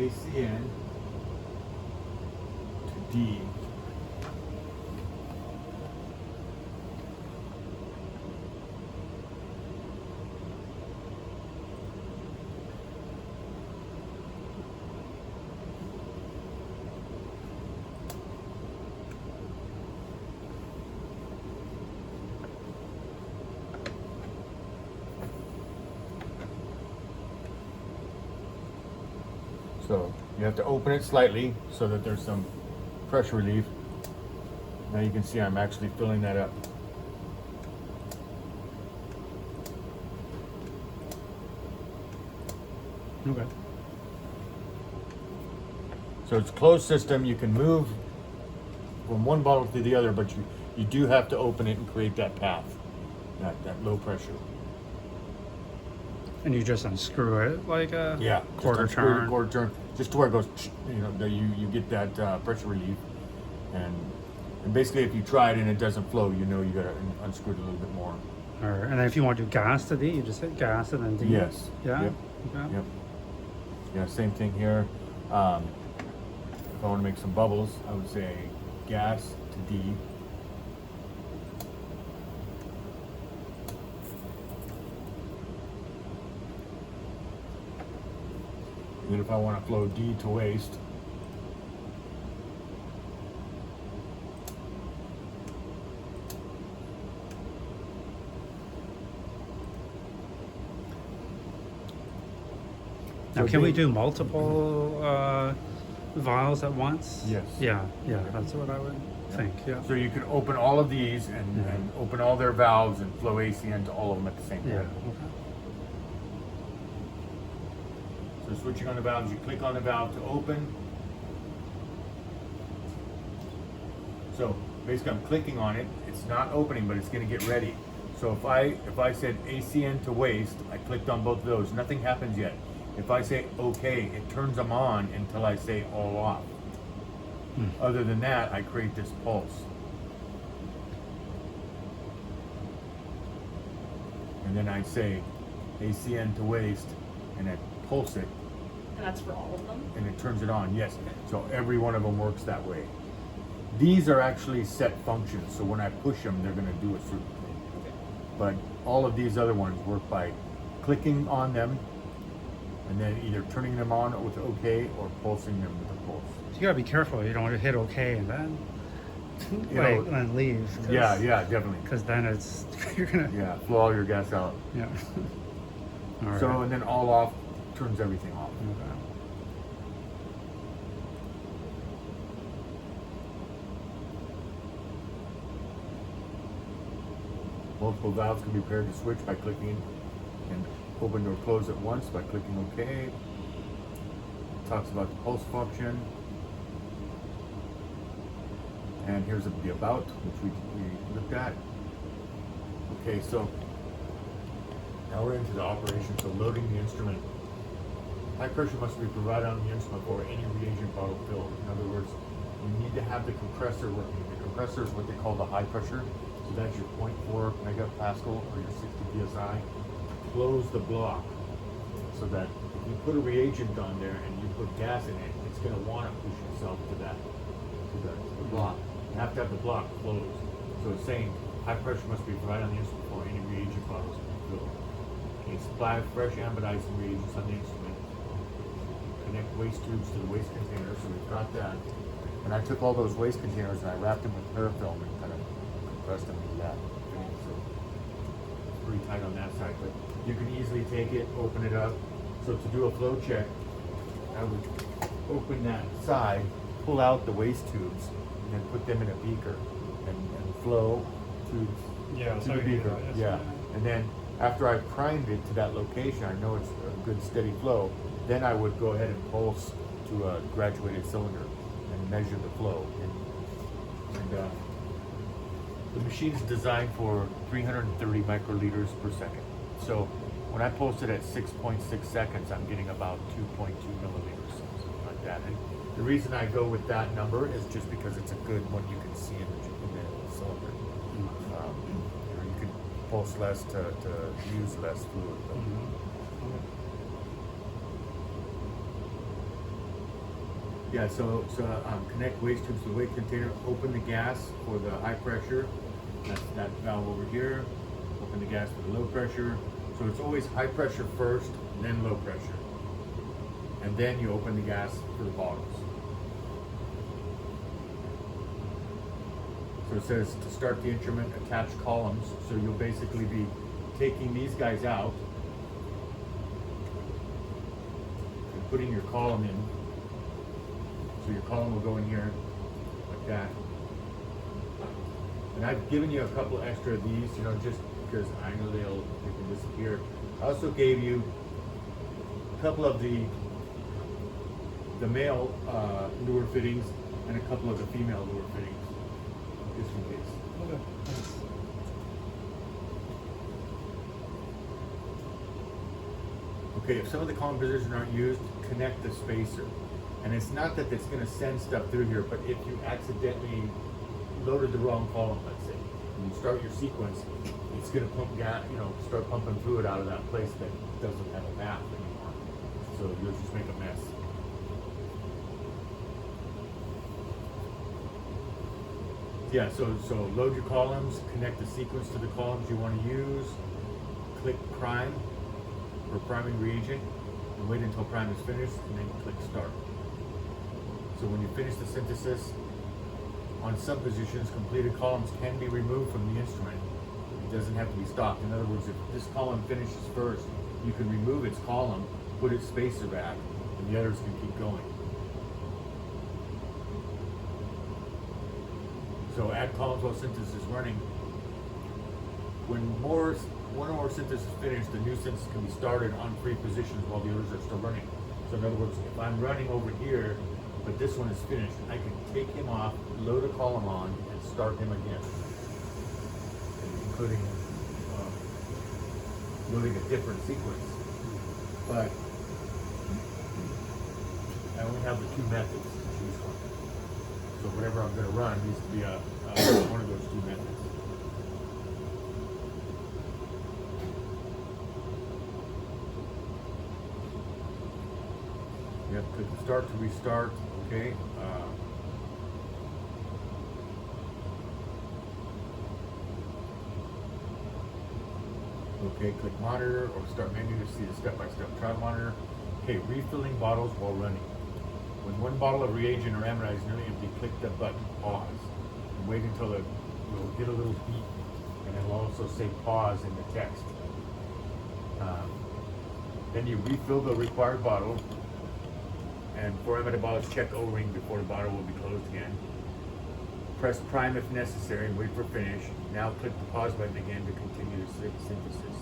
ACN to D. So you have to open it slightly so that there's some pressure relief. Now you can see I'm actually filling that up. Okay. So it's closed system. You can move from one bottle to the other, but you do have to open it and create that path, that low pressure. And you just unscrew it like a Yeah, quarter just unscrew the turn. quarter turn, just to where it goes. You know, you get that pressure relief, and basically if you try it and it doesn't flow, you know you gotta unscrew it a little bit more. All right. And then if you want to do gas to D, you just hit gas and then D. Yes. Yeah. Yep. Okay. Yep. Yeah, same thing here. If I want to make some bubbles, I would say gas to D. And then if I want to flow D to waste, Now, So can we D- do multiple vials at once? Yes. Yeah. Yeah. That's what I would think. Yeah. so you can open all of these and open all their valves and flow ACN to all of them at the same Yeah. time. Okay. So switching on the valves, you click on the valve to open. So basically I'm clicking on it, it's not opening, but it's gonna get ready. So if I said ACN to waste, I clicked on both of those, nothing happens yet. If I say okay, it turns them on until I say all off. Other than that, I create this pulse. And then I say ACN to waste, and I pulse it, And that's for all of them. and it turns it on. Yes, so every one of them works that way. These are actually set functions, so when I push them, they're going to do a certain thing. But all of these other ones work by clicking on them, and then either turning them on with OK or pulsing them with a pulse. You gotta be careful. You don't want to hit OK and then You like know, and leave. Yeah, definitely. Because then it's you're gonna. Yeah, flow all your gas out. Yeah. All right. So, and then all off turns everything off. Okay. Multiple valves can be paired to switch by clicking and open or close at once by clicking OK. It talks about the pulse function. And here's the about, which we looked at. Okay, so now we're into the operation, so loading the instrument. High pressure must be provided on the instrument or any reagent bottle filled. In other words, you need to have the compressor working. The compressor is what they call the high pressure. So that's your 0.4 megapascal or your 60 psi. Close the block so that if you put a reagent on there and you put gas in it, it's going to want to push itself to the block. You have to have the block closed. So it's saying high pressure must be provided on the instrument before any reagent bottles can be filled. Okay, supply of fresh anodizing reagents on the instrument. Connect waste tubes to the waste container, so we've got that. And I took all those waste containers and I wrapped them with parafilm and kind of compressed them into that. Okay, so it's pretty tight on that side, but you can easily take it, open it up. So to do a flow check, I would open that side, pull out the waste tubes, and then put them in a beaker and flow tubes Yeah. to the beaker. Yeah. And then after I primed it to that location, I know it's a good steady flow, then I would go ahead and pulse to a graduated cylinder and measure the flow. And the machine's designed for 330 microliters per second. So when I pulse it at 6.6 seconds, I'm getting about 2.2 milliliters, something like that. And the reason I go with that number is just because it's a good one you can see in the cylinder. You can pulse less to use less fluid. Yeah, so connect waste tubes to the waste container, open the gas for the high pressure, that's that valve over here, open the gas for the low pressure. So it's always high pressure first, then low pressure. And then you open the gas for the bottles. So it says to start the instrument, attach columns. So you'll basically be taking these guys out and putting your column in. So your column will go in here like that. And I've given you a couple extra of these, you know, just because I know they can disappear. I also gave you a couple of the male lure fittings and a couple of the female lure fittings, just in case. Okay. Thanks. Okay, if some of the column positions aren't used, connect the spacer. And it's not that it's going to send stuff through here, but if you accidentally loaded the wrong column, let's say, and you start your sequence, it's going to pump gas, you know, start pumping fluid out of that place that doesn't have a bath anymore. So you'll just make a mess. Yeah, so load your columns, connect the sequence to the columns you want to use, click prime for priming reagent, and wait until prime is finished, and then click start. So when you finish the synthesis, on some positions, completed columns can be removed from the instrument. It doesn't have to be stopped. In other words, if this column finishes first, you can remove its column, put its spacer back, and the others can keep going. So add columns while synthesis is running. When one or more synthesis is finished, the new synthesis can be started on free positions while the others are still running. So in other words, if I'm running over here, but this one is finished, I can take him off, load a column on, and start him again. Including loading a different sequence. But I only have the two methods to choose from. So whatever I'm going to run needs to be one of those two methods. Yep, click the start to restart. Okay. Okay, click monitor or start menu to see the step-by-step trial monitor. Okay, refilling bottles while running. When one bottle of reagent or ammonite is nearly empty, click the button pause and wait until you'll get a little beep, and it'll also say pause in the text. Then you refill the required bottle, and for ammonite bottles, check O-ring before the bottle will be closed again. Press prime if necessary and wait for finish. Now click the pause button again to continue the synthesis.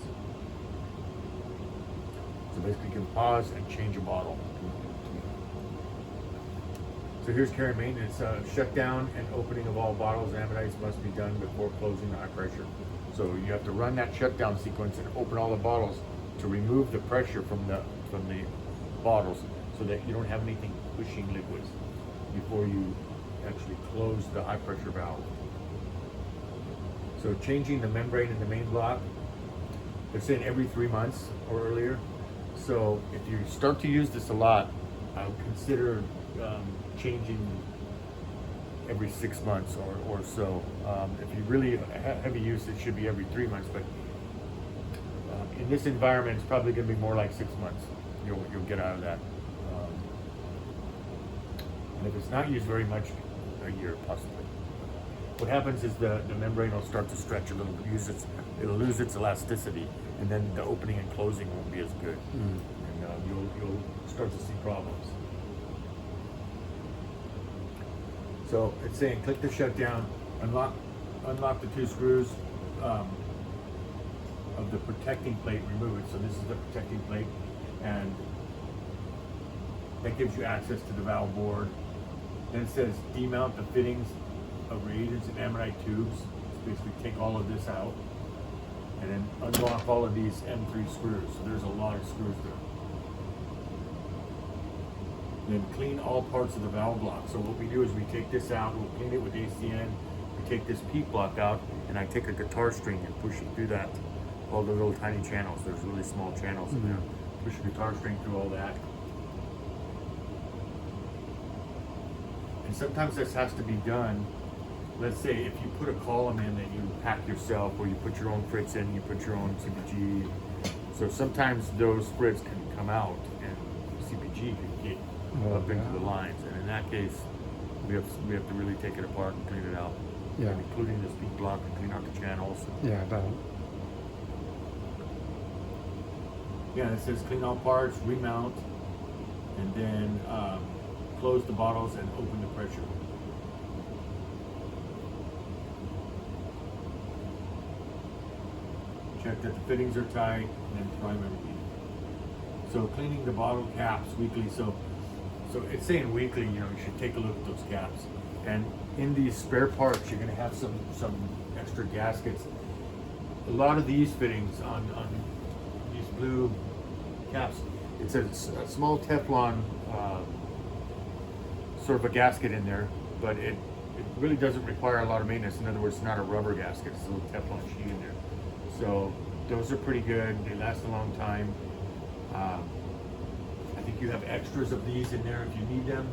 So basically you can pause and change a bottle. So here's care maintenance. Shutdown and opening of all bottles and ammonites must be done before closing the high pressure. So you have to run that shutdown sequence and open all the bottles to remove the pressure from the bottles so that you don't have anything pushing liquids before you actually close the high pressure valve. So changing the membrane in the main block, they're saying every 3 months or earlier. So if you start to use this a lot, I would consider changing every 6 months or so. If you really heavy use, it should be every 3 months, but in this environment, it's probably going to be more like 6 months. You'll get out of that. And if it's not used very much, a year possibly. What happens is the membrane will start to stretch a little bit, it'll lose its elasticity, and then the opening and closing won't be as good. And you'll start to see problems. So it's saying click the shutdown, unlock the 2 screws of the protecting plate, remove it. So this is the protecting plate, and that gives you access to the valve board. Then it says demount the fittings of reagents and ammonite tubes. So basically take all of this out and then unlock all of these M3 screws. So there's a lot of screws there. Then clean all parts of the valve block. So what we do is we take this out, we'll clean it with ACN, we take this P block out, and I take a guitar string and push it through that, all the little tiny channels. There's really small channels in there. Push a guitar string through all that. And sometimes this has to be done. Let's say if you put a column in that you pack yourself, or you put your own frits in, you put your own CPG. So sometimes those frits can come out and CPG can get up into the lines. And in that case, we have to really take it apart and clean it out. Yeah. And including this peak block and clean out the channels. Yeah, that. Yeah, it says clean all parts, remount, and then close the bottles and open the pressure. Check that the fittings are tight, and then prime everything. So cleaning the bottle caps weekly. So it's saying weekly. You know, you should take a look at those caps. And in these spare parts, you're going to have some extra gaskets. A lot of these fittings on these blue caps, it's a small Teflon sort of a gasket in there, but it really doesn't require a lot of maintenance. In other words, it's not a rubber gasket, it's a little Teflon sheet in there. So those are pretty good. They last a long time. I think you have extras of these in there if you need them.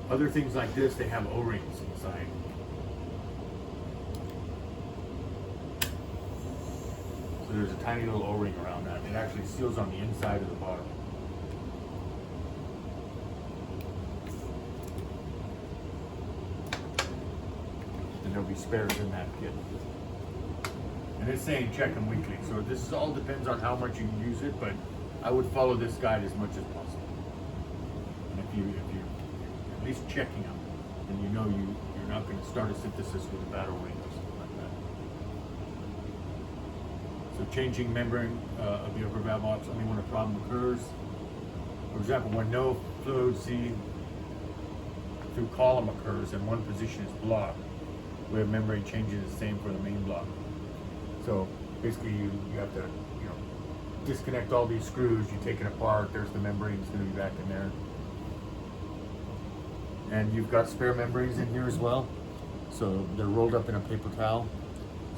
Other things like this, they have O-rings inside. So there's a tiny little O-ring around that. It actually seals on the inside of the bottle. And there'll be spares in that kit. And it's saying check them weekly. So this all depends on how much you use it, but I would follow this guide as much as possible. And if you're at least checking them, then you know you're not going to start a synthesis with a bad O-ring or something like that. So changing membrane of the upper valve box only when a problem occurs. For example, when no fluid C through column occurs and one position is blocked, where membrane changes the same for the main block. So basically you have to, disconnect all these screws, you take it apart, there's the membrane, it's going to be back in there. And you've got spare membranes in here as well. So they're rolled up in a paper towel.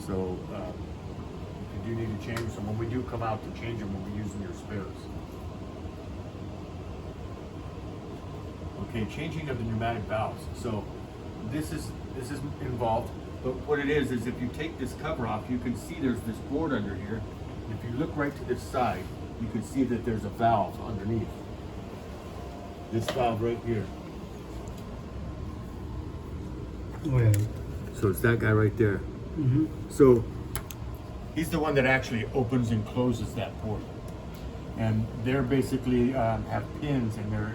So if you do need to change them, when we do come out to change them, we'll be using your spares. Okay, changing of the pneumatic valves. So this is involved, but what it is if you take this cover off, you can see there's this board under here. And if you look right to this side, you can see that there's a valve underneath. This valve right here. Oh yeah. So it's that guy right there. Mm-hmm. So he's the one that actually opens and closes that port. And they're basically have pins, and they're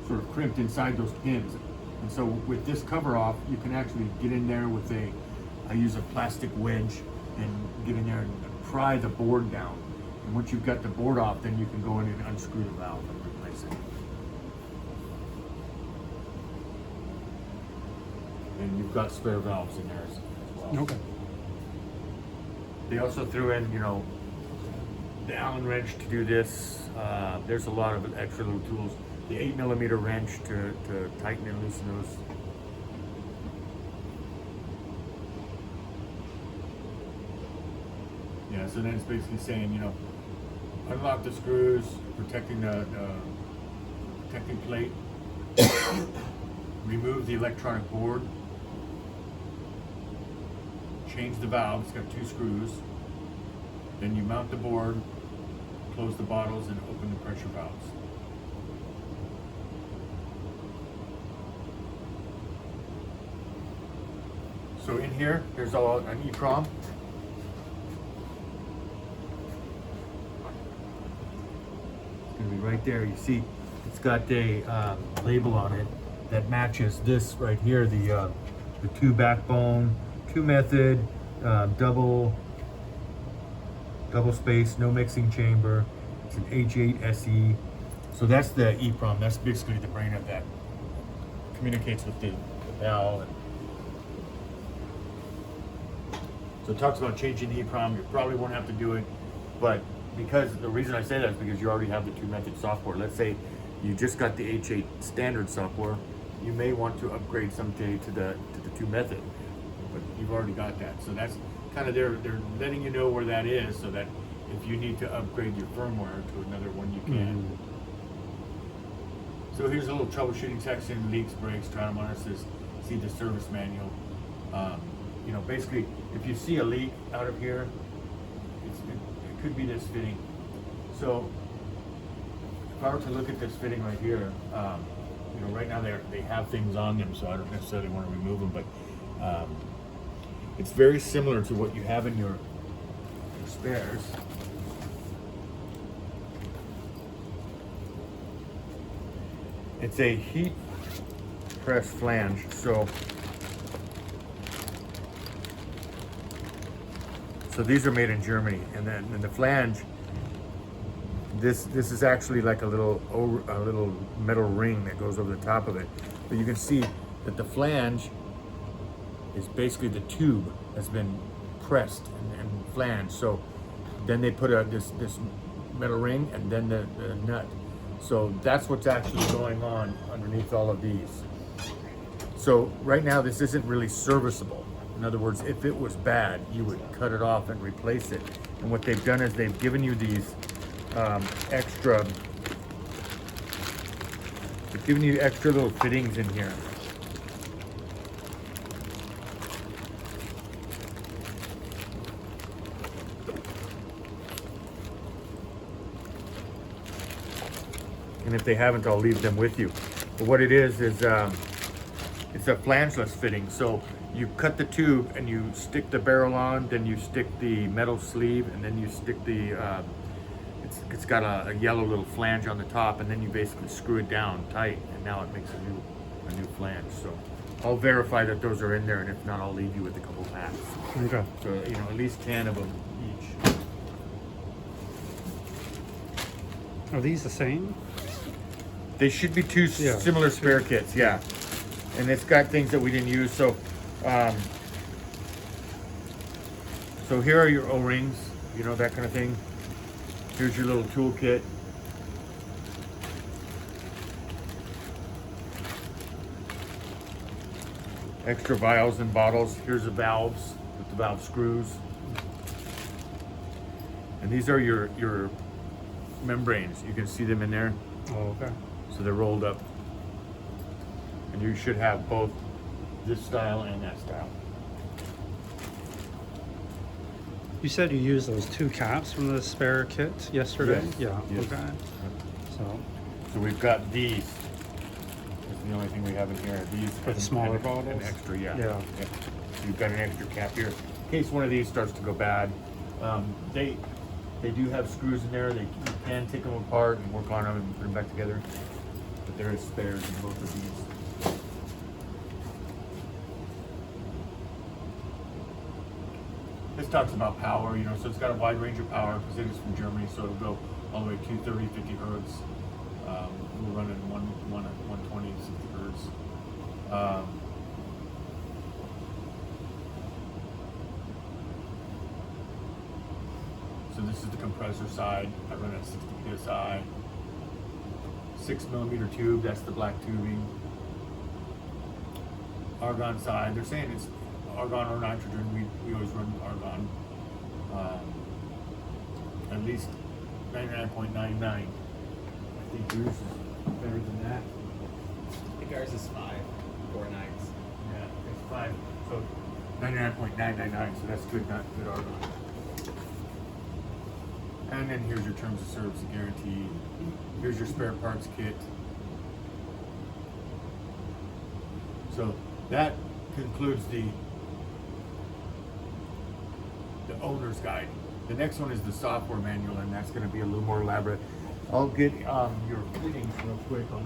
sort of crimped inside those pins. And so with this cover off, you can actually get in there with I use a plastic wedge and get in there and pry the board down. And once you've got the board off, then you can go in and unscrew the valve and replace it. And you've got spare valves in there as well. Okay. They also threw in, the Allen wrench to do this. There's a lot of extra little tools. The 8mm wrench to tighten and loosen those. Yeah, so then it's basically saying, unlock the screws, protecting the protecting plate, remove the electronic board, change the valve, it's got 2 screws, then you mount the board, close the bottles, and open the pressure valves. So in here, there's all an EEPROM. It's going to be right there. You see, it's got a label on it that matches this right here. The 2 backbone, 2 method, double space, no mixing chamber. It's an H8 SE. So that's the EEPROM. That's basically the brain of that. Communicates with the valve. So it talks about changing the EEPROM. You probably won't have to do it, but because the reason I say that is because you already have the 2-method software. Let's say you just got the H8 standard software, you may want to upgrade someday to the 2-method, but you've already got that. So that's kind of they're letting you know where that is, so that if you need to upgrade your firmware to another one, you can. So here's a little troubleshooting section: leaks, brakes, trial monitors. See the service manual. You know, basically, if you see a leak out of here, it could be this fitting. So if I were to look at this fitting right here, you know, right now they have things on them, so I don't necessarily want to remove them, but it's very similar to what you have in your spares. It's a heat press flange, so these are made in Germany, and then the flange, this is actually like a little metal ring that goes over the top of it. But you can see that the flange is basically the tube that's been pressed and flanged. So then they put this metal ring and then the nut. So that's what's actually going on underneath all of these. So right now this isn't really serviceable. In other words, if it was bad, you would cut it off and replace it. And what they've done is they've given you these extra little fittings in here. And if they haven't, I'll leave them with you. But what it is it's a flangeless fitting. So you cut the tube and you stick the barrel on, then you stick the metal sleeve, and then you stick the, it's got a yellow little flange on the top, and then you basically screw it down tight, and now it makes a new flange. So I'll verify that those are in there, and if not, I'll leave you with a couple packs. Okay. So, you know, at least 10 of them each. Are these the same? They should be two Yeah. similar spare kits, yeah. And it's got things that we didn't use. So, so here are your O-rings, you know, that kind of thing. Here's your little tool kit. Extra vials and bottles. Here's the valves with the valve screws. And these are your membranes. You can see them in there. Oh, okay. So they're rolled up. And you should have both this style and that style. You said you used those 2 caps from the spare kit yesterday? Yes. Yeah, Yes. okay. So, we've got these. That's the only thing we have in here. These For the smaller and bottles? An extra, yeah. Yeah. So you've got an extra cap here. In case one of these starts to go bad. They do have screws in there. You can take them apart and work on them and put them back together. But there is spares in both of these. This talks about power, you know, so it's got a wide range of power because it is from Germany, so it'll go all the way to 30, 50 hertz. We'll run it at 120, 60 hertz. So this is the compressor side. I run at 60 psi. 6mm tube, that's the black tubing. Argon side, they're saying it's argon or nitrogen. We always run argon. At least 99.99. I think yours is better than that. I think ours is 5, 4 nights. Yeah, it's 5. So 99.999. So that's good, not good argon. And then here's your terms of service and guarantee. Here's your spare parts kit. So that concludes the owner's guide. The next one is the software manual, and that's going to be a little more elaborate. I'll get your fittings real quick. I'll